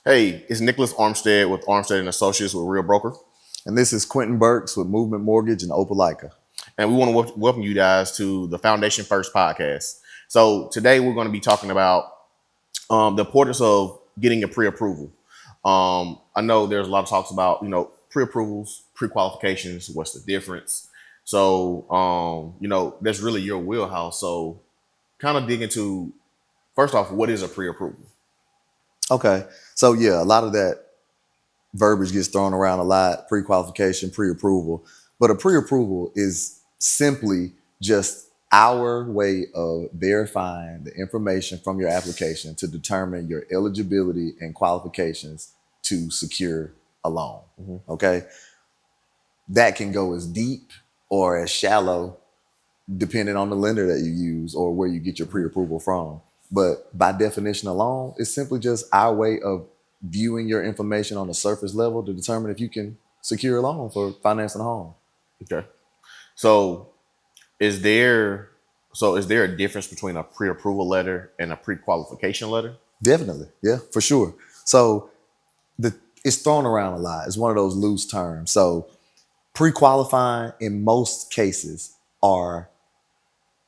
Hey, it's Nicholas Armistead with Armistead Associates with Real Broker. And this is Quinten Burks with Movement Mortgage and Opelika. And we want to welcome you guys to the Foundation First podcast. So today we're going to be talking about the importance of getting a pre-approval. I know there's a lot of talks about, pre-approvals, pre-qualifications, what's the difference? So, that's really your wheelhouse. So kind of dig into, first off, what is a pre-approval? Okay. So yeah, a lot of that verbiage gets thrown around a lot, pre-qualification, pre-approval. But a pre-approval is simply just our way of verifying the information from your application to determine your eligibility and qualifications to secure a loan. Okay. That can go as deep or as shallow depending on the lender that you use or where you get your pre-approval from. But by definition alone, it's simply just our way of viewing your information on the surface level to determine if you can secure a loan for financing a home. Okay. So is there a difference between a pre-approval letter and a pre-qualification letter? Definitely. Yeah, for sure. So it's thrown around a lot. It's one of those loose terms. So pre-qualifying in most cases are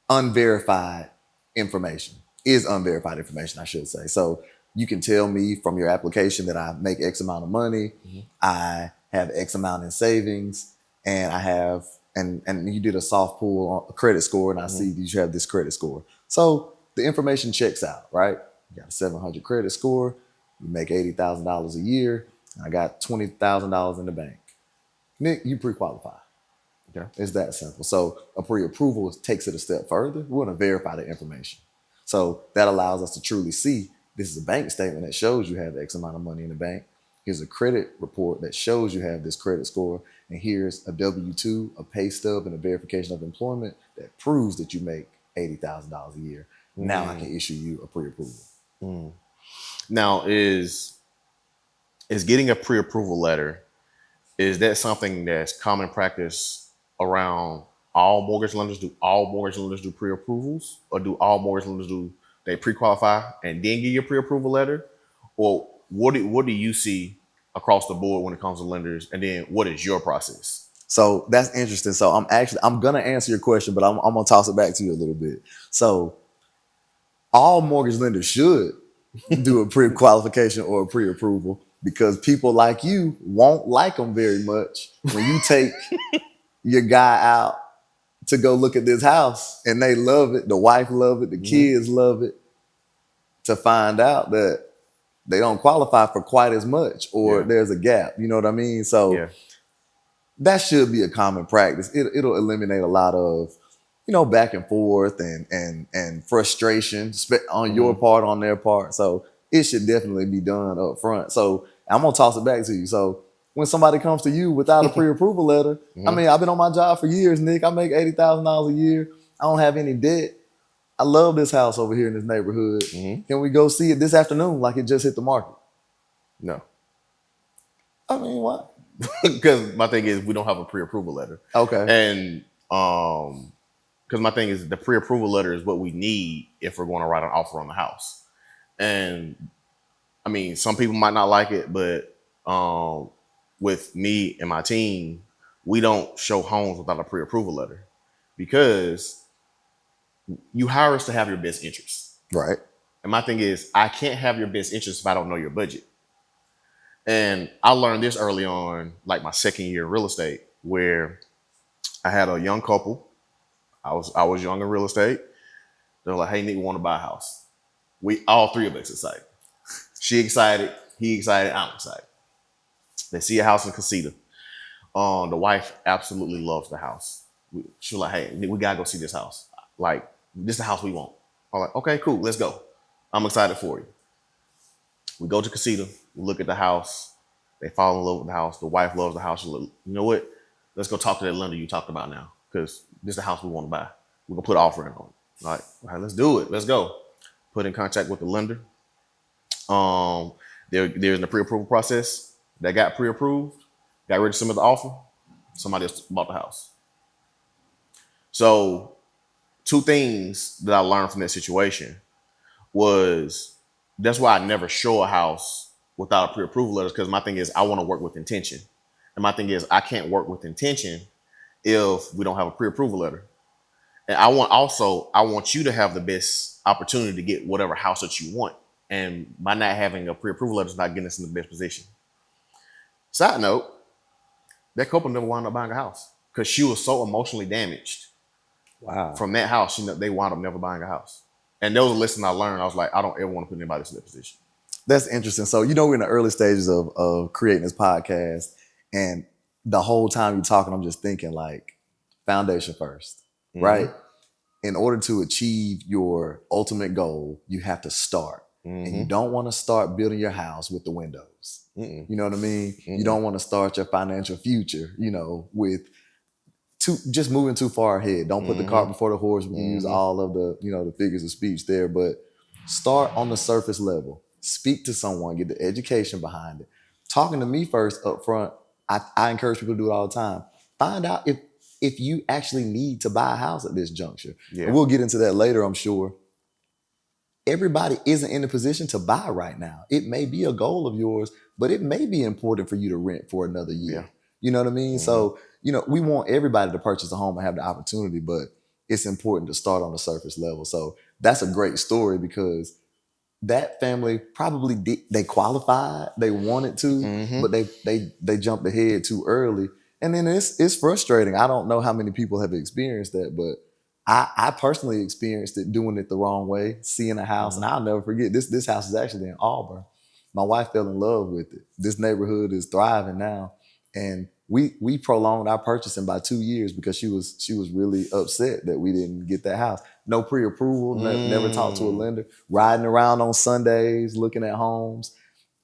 unverified information, I should say. So you can tell me from your application that I make X amount of money, I have X amount in savings, and I have, and you did a soft pull on a credit score, and I see that you have this credit score. So the information checks out, right? You got a 700 credit score, you make $80,000 a year, and I got $20,000 in the bank. Nick, you pre-qualify. Okay. It's that simple. So a pre-approval takes it a step further. We want to verify the information. So that allows us to truly see this is a bank statement that shows you have X amount of money in the bank. Here's a credit report that shows you have this credit score. And here's a W-2, a pay stub, and a verification of employment that proves that you make $80,000 a year. Now I can issue you a pre-approval. Now, is getting a pre-approval letter, is that something that's common practice around all mortgage lenders? Do all mortgage lenders do pre-approvals, or do all mortgage lenders they pre-qualify and then give you a pre-approval letter? Or what do you see across the board when it comes to lenders? And then what is your process? So that's interesting. So I'm gonna answer your question, but I'm gonna toss it back to you a little bit. So all mortgage lenders should do a pre-qualification or a pre-approval, because people like you won't like them very much when you take your guy out to go look at this house and they love it, the wife love it, the kids love it, to find out that they don't qualify for quite as much, or there's a gap. You know what I mean? So that should be a common practice. It'll eliminate a lot of, back and forth and frustration on your part, on their part. So it should definitely be done up front. So I'm gonna toss it back to you. So when somebody comes to you without a pre-approval letter, I mean, I've been on my job for years, Nick. I make $80,000 a year. I don't have any debt. I love this house over here in this neighborhood. Can we go see it this afternoon like it just hit the market? No. I mean, what? Because my thing is we don't have a pre-approval letter. Okay. And because my thing is the pre-approval letter is what we need if we're going to write an offer on the house. And I mean, some people might not like it, but with me and my team, we don't show homes without a pre-approval letter, because you hire us to have your best interests. Right. And my thing is, I can't have your best interests if I don't know your budget. And I learned this early on, like my second year in real estate, where I had a young couple. I was young in real estate. They're like, "Hey, Nick, we want to buy a house." We all three of us excited. She excited, he excited, I'm excited. They see a house in Casita. The wife absolutely loves the house. She was like, "Hey, Nick, we gotta go see this house. Like, this is the house we want." I'm like, "Okay, cool, let's go. I'm excited for you." We go to Casita, we look at the house. They fall in love with the house. The wife loves the house. She's like, "You know what? Let's go talk to that lender you talked about now, because this is the house we want to buy. We're gonna put an offer in on it." Like, all right, let's do it. Let's go. Put in contact with the lender. They're in the pre-approval process. They got pre-approved, got ready to submit the offer. Somebody else bought the house. So 2 things that I learned from that situation was, that's why I never show a house without a pre-approval letter, because my thing is I want to work with intention. And my thing is I can't work with intention if we don't have a pre-approval letter. And I want you to have the best opportunity to get whatever house that you want. And by not having a pre-approval letter is not getting us in the best position. Side note, that couple never wound up buying a house because she was so emotionally damaged. Wow. From that house, they wound up never buying a house. And there was a lesson I learned. I was like, I don't ever want to put anybody in that position. That's interesting. So, we're in the early stages of creating this podcast, and the whole time you're talking, I'm just thinking like foundation first, right? In order to achieve your ultimate goal, you have to start. And you don't want to start building your house with the windows. You know what I mean? You don't want to start your financial future, with just moving too far ahead. Don't put the cart before the horse. We can use all of the, the figures of speech there, but start on the surface level. Speak to someone, get the education behind it. Talking to me first up front, I encourage people to do it all the time. Find out if you actually need to buy a house at this juncture. Yeah. And we'll get into that later, I'm sure. Everybody isn't in a position to buy right now. It may be a goal of yours, but it may be important for you to rent for another year. Yeah. You know what I mean? So, we want everybody to purchase a home and have the opportunity, but it's important to start on the surface level. So that's a great story because that family probably they qualified, they wanted to, but they jumped ahead too early. And then it's frustrating. I don't know how many people have experienced that, but I personally experienced it doing it the wrong way, seeing a house, and I'll never forget, this house is actually in Auburn. My wife fell in love with it. This neighborhood is thriving now. And we prolonged our purchasing by 2 years because she was really upset that we didn't get that house. No pre-approval, never talked to a lender, riding around on Sundays, looking at homes,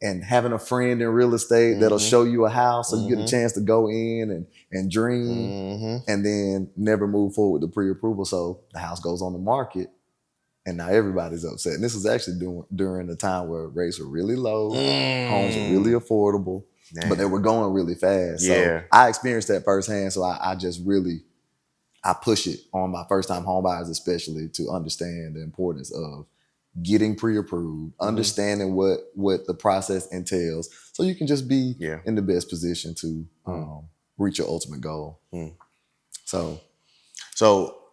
and having a friend in real estate that'll show you a house so you get a chance to go in and dream, and then never move forward with the pre-approval. So the house goes on the market, and now everybody's upset. And this was actually during the time where rates were really low, homes were really affordable. Damn. But they were going really fast. Yeah. So I experienced that firsthand. So I just really, I push it on my first time home buyers, especially, to understand the importance of getting pre-approved, understanding what the process entails, so you can just be in the best position to reach your ultimate goal. So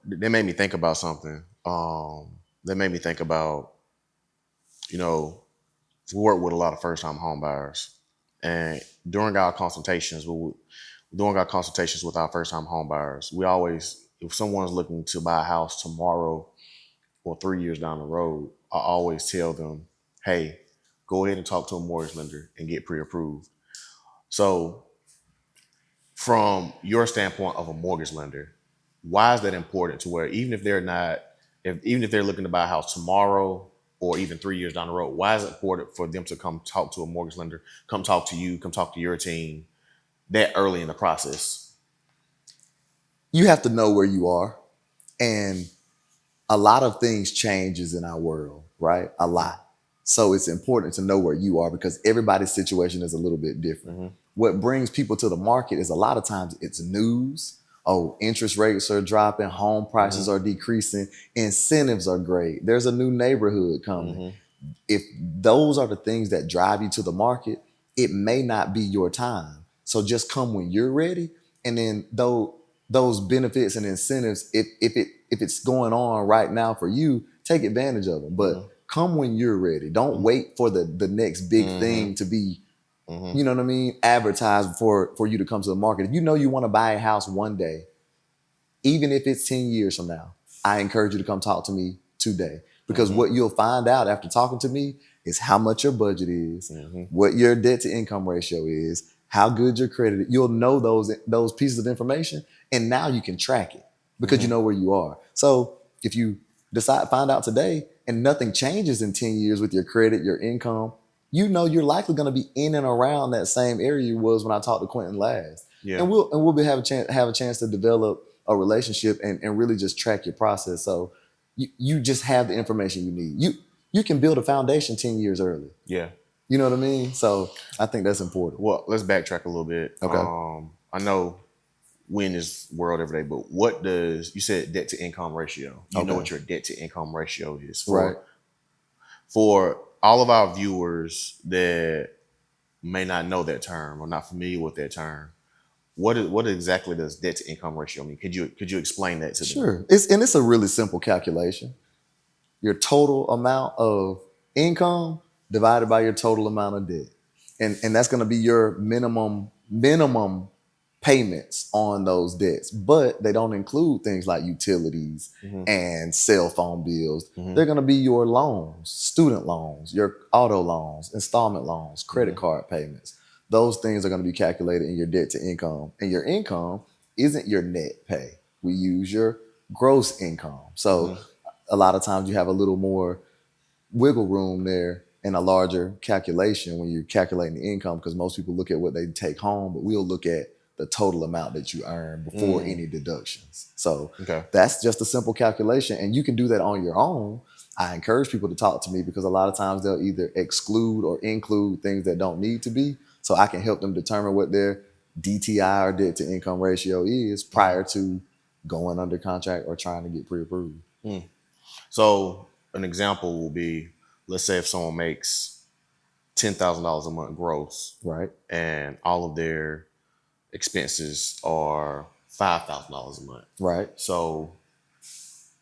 that made me think about something. That made me think about, we work with a lot of first-time home buyers. And during our consultations with our first-time home buyers, we always, if someone's looking to buy a house tomorrow or 3 years down the road, I always tell them, hey, go ahead and talk to a mortgage lender and get pre-approved. So from your standpoint of a mortgage lender, why is that important to where even if they're looking to buy a house tomorrow or even 3 years down the road, why is it important for them to come talk to a mortgage lender, come talk to you, come talk to your team that early in the process? You have to know where you are. And a lot of things changes in our world, right? A lot. So it's important to know where you are because everybody's situation is a little bit different. What brings people to the market is a lot of times it's news. Oh, interest rates are dropping, home prices are decreasing, incentives are great. There's a new neighborhood coming. If those are the things that drive you to the market, it may not be your time. So just come when you're ready. And then those benefits and incentives, if it's going on right now for you, take advantage of them. But come when you're ready. Don't wait for the next big thing to be, you know what I mean, advertised for you to come to the market. If you know you want to buy a house one day, even if it's 10 years from now, I encourage you to come talk to me today. Because what you'll find out after talking to me is how much your budget is, what your debt to income ratio is, how good your credit is. You'll know those pieces of information, and now you can track it because you know where you are. So if you find out today and nothing changes in 10 years with your credit, your income, you know you're likely going to be in and around that same area you was when I talked to Quinten last. Yeah. And we'll have a chance to develop a relationship and really just track your process. So you just have the information you need. You can build a foundation 10 years early. Yeah. You know what I mean? So I think that's important. Well, let's backtrack a little bit. Okay. I know we in this world every day, but you said debt to income ratio. You know what your debt to income ratio is for all of our viewers that may not know that term or not familiar with that term, what exactly does debt to income ratio mean? Could you explain that to them? Sure. It's a really simple calculation. Your total amount of income divided by your total amount of debt. And that's going to be your minimum payments on those debts, but they don't include things like utilities Mm-hmm. and cell phone bills. Mm-hmm. They're going to be your loans, student loans, your auto loans, installment loans, credit card payments. Those things are going to be calculated in your debt to income. And your income isn't your net pay. We use your gross income. So a lot of times you have a little more wiggle room there in a larger calculation when you're calculating the income, because most people look at what they take home, but we'll look at the total amount that you earn before any deductions. So Okay. that's just a simple calculation, and you can do that on your own. I encourage people to talk to me because a lot of times they'll either exclude or include things that don't need to be. So I can help them determine what their DTI or debt to income ratio is prior to going under contract or trying to get pre-approved. So an example will be, let's say if someone makes $10,000 a month gross, Right. and all of their expenses are $5,000 a month. Right. So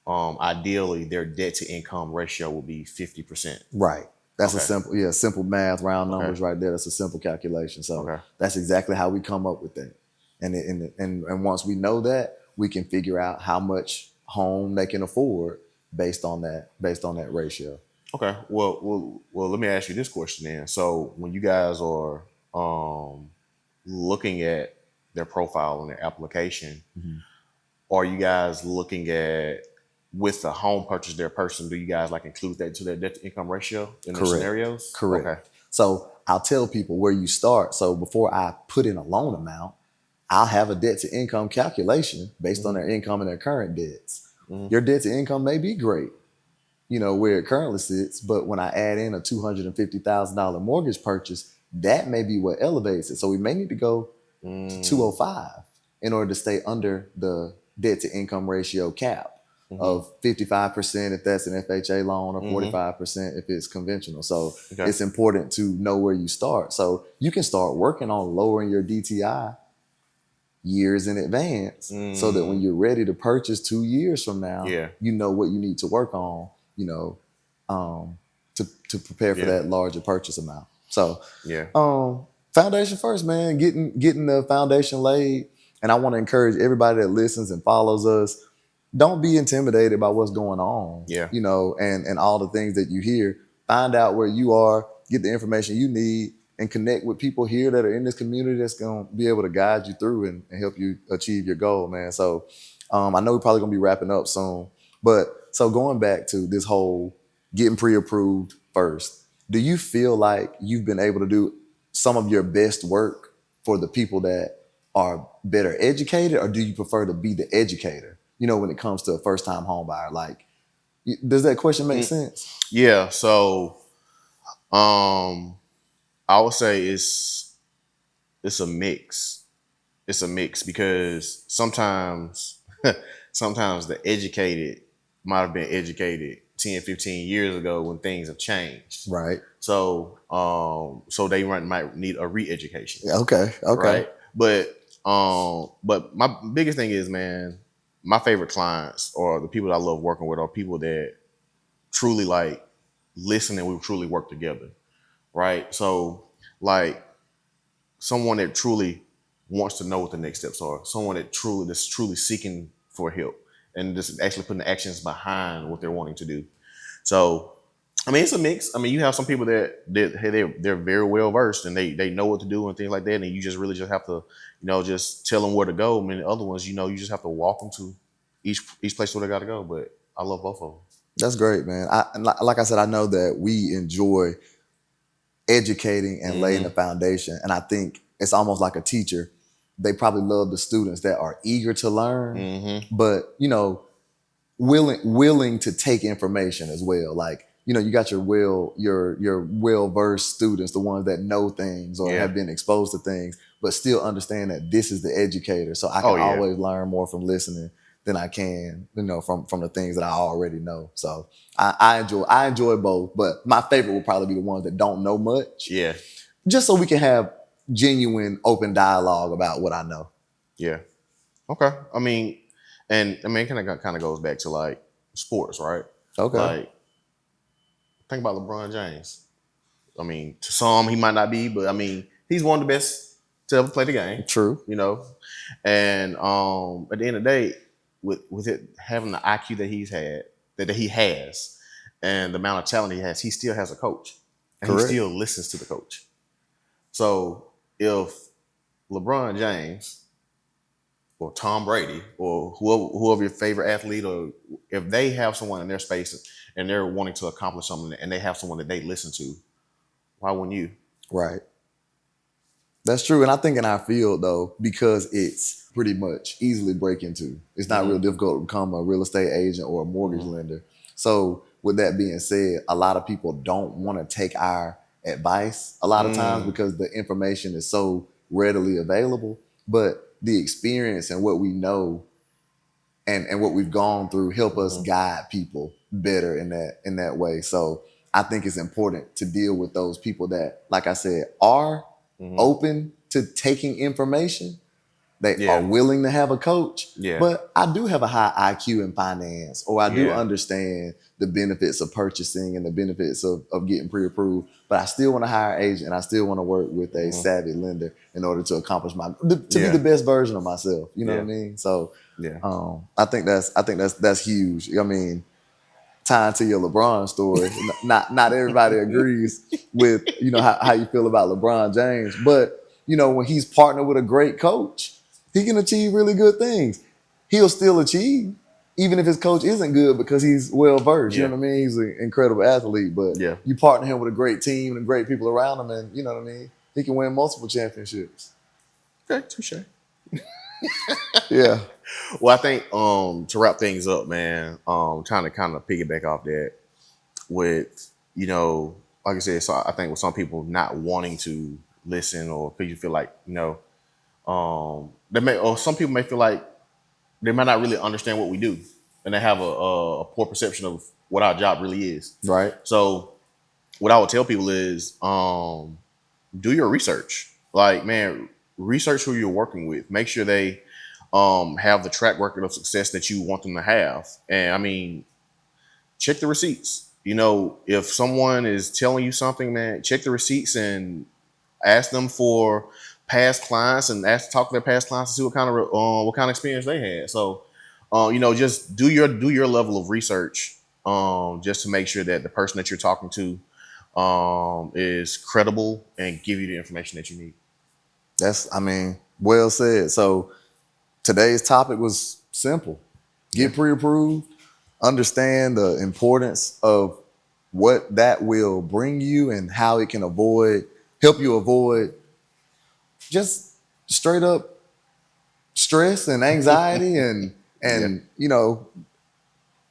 ideally, their debt to income ratio will be 50%. Right. That's Okay. simple math, round numbers Okay. right there. That's a simple calculation. So Okay. that's exactly how we come up with that. And once we know that, we can figure out how much home they can afford based on that ratio. Okay. Well. Let me ask you this question then. So when you guys are looking at their profile and their application, are you guys looking at with the home purchase their person? Do you guys like include that to their debt to income ratio in their Correct. scenarios? Correct. Okay. So I'll tell people where you start. So before I put in a loan amount, I'll have a debt to income calculation based on their income and their current debts. Your debt to income may be great, where it currently sits, but when I add in a $250,000 mortgage purchase, that may be what elevates it. So we may need to go to 205 in order to stay under the debt to income ratio cap of 55% if that's an FHA loan, or 45% if it's conventional. So Okay. it's important to know where you start. So you can start working on lowering your DTI years in advance so that when you're ready to purchase 2 years from now, Yeah. you know what you need to work on, to prepare for Yeah. that larger purchase amount. So Yeah. foundation first, man, getting the foundation laid. And I want to encourage everybody that listens and follows us, don't be intimidated by what's going on, Yeah. and all the things that you hear. Find out where you are, get the information you need, and connect with people here that are in this community that's going to be able to guide you through and help you achieve your goal, man. So I know we're probably going to be wrapping up soon, but so going back to this whole getting pre-approved first, do you feel like you've been able to do some of your best work for the people that are better educated, or do you prefer to be the educator, when it comes to a first-time home buyer? Like, does that question make sense? Yeah. So I would say it's a mix. It's a mix because sometimes the educated might have been educated 10, 15 years ago when things have changed. Right. So so they might need a re-education. Yeah, okay. Right. But my biggest thing is, man, my favorite clients or the people that I love working with are people that truly like listen and we truly work together. Right. So like someone that truly wants to know what the next steps are, someone that's truly seeking for help and just actually putting the actions behind what they're wanting to do. So I mean, it's a mix. I mean, you have some people that hey, they're very well versed and they know what to do and things like that, and you just really just have to, just tell them where to go. I mean, the other ones, you just have to walk them to each place where they got to go. But I love both of them. That's great, man. Like I said, I know that we enjoy educating and laying the foundation. And I think it's almost like a teacher. They probably love the students that are eager to learn, but willing to take information as well. Like, you got your well-versed students, the ones that know things or have been exposed to things, but still understand that this is the educator. So I can always learn more from listening than I can, from the things that I already know. So I enjoy both, but my favorite will probably be the ones that don't know much. Yeah. just so we can have genuine, open dialogue about what I know. Yeah. Okay. I mean, it kind of goes back to like sports, right? Okay. Like, think about LeBron James. I mean, to some he might not be, but I mean, he's one of the best to ever play the game. True. You know, and at the end of the day, with it having the IQ that he has, and the amount of talent he has, he still has a coach, and Correct. he still listens to the coach. So if LeBron James or Tom Brady or whoever your favorite athlete, or if they have someone in their space and they're wanting to accomplish something and they have someone that they listen to, why wouldn't you? Right. That's true. And I think in our field, though, because it's pretty much easily break into, it's not real difficult to become a real estate agent or a mortgage lender. So with that being said, a lot of people don't want to take our advice a lot of times because the information is so readily available. But the experience and what we know and what we've gone through help us guide people better in that way. So I think it's important to deal with those people that, like I said, are open to taking information. They are willing to have a coach. Yeah. But I do have a high IQ in finance, or I do understand the benefits of purchasing and the benefits of getting pre-approved. But I still want to hire an agent, and I still want to work with a savvy lender in order to accomplish to be the best version of myself. You know what I mean? So I think that's huge. I mean, tying to your LeBron story, not everybody agrees with how you feel about LeBron James, but when he's partnered with a great coach, he can achieve really good things. He'll still achieve even if his coach isn't good because he's well versed. You know what I mean? He's an incredible athlete, but you partner him with a great team and great people around him, and you know what I mean? He can win multiple championships. Okay, touche. Yeah. Well, I think to wrap things up, man, trying to kind of piggyback off that with, like I said, so I think with some people not wanting to listen, or people feel like, some people may feel like they might not really understand what we do, and they have a poor perception of what our job really is. Right. So what I would tell people is do your research. Like, man, research who you're working with. Make sure they have the track record of success that you want them to have. And I mean, check the receipts. If someone is telling you something, man, check the receipts and ask them for past clients and talk to their past clients to see what kind of experience they had. So, just do your level of research, just to make sure that the person that you're talking to is credible and give you the information that you need. Well said. So today's topic was simple. Get pre-approved, understand the importance of what that will bring you and how it can help you avoid just straight up stress and anxiety and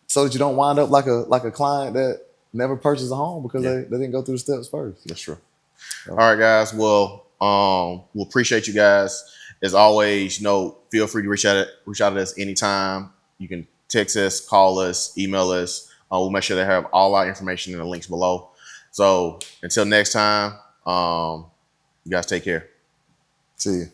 so that you don't wind up like a client that never purchased a home because they didn't go through the steps first. That's true. All right, guys. Well, we'll appreciate you guys. As always, feel free to reach out to us anytime. You can text us, call us, email us. We'll make sure they have all our information in the links below. So until next time, you guys take care. See you.